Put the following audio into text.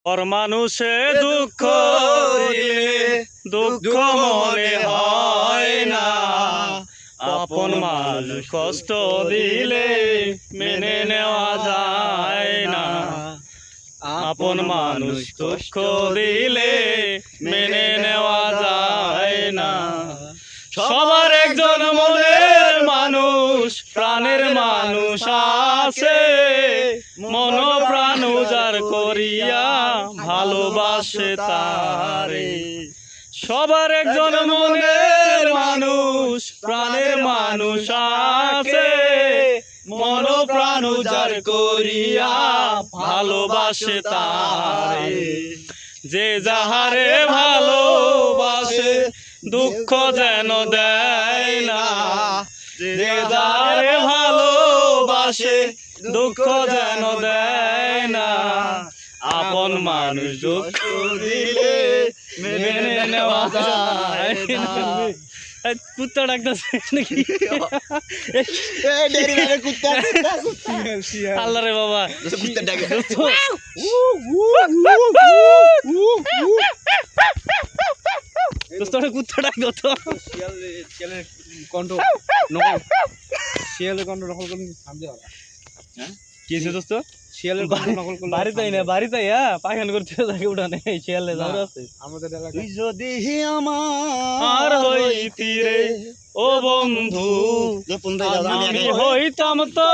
পর মানুষে দুঃখ দিলে দুঃখ মনে হয় না, আপন মানুষ কষ্ট দিলে মেনে নেওয়া যায় না, আপন মানুষ দুঃখ দিলে মেনে নেওয়া যায় না। সবার একজন মনের মানুষ, প্রাণের মানুষ আছে, মন প্রাণ উজার করিয়া ভালোবাসে তারে। সবার একজন মনের মানুষ, প্রাণের মানুষ আছে, মন প্রাণ উজার করিয়া ভালোবাসে তারে। যে যাহারে ভালোবাসে দুঃখ যেন দেয় না, যে যাহারে ভালোবাসে দুঃখ যেন দেয় না, আপন মানুষ দুঃখ দিলে মেনে নেওয়া যায় না। কুত্তা ডাকতেছে নাকি? আল্লাহ রে বাবা, কুত্তা ডাক দত কণ্ঠ নকল, শিয়ালের কণ্ঠ নকল করে থামতে হবে। হ্যাঁ কি হয়েছে দোস্ত? শিয়ালের কণ্ঠ নকল করে বাড়িতেই না, বাড়িতেই পায়খান করতে থাকে উঠানে শিয়ালে আছে আমাদের এলাকায়। তুই যদি আমার হইতি রে ও বন্ধু, আমি হইতাম তো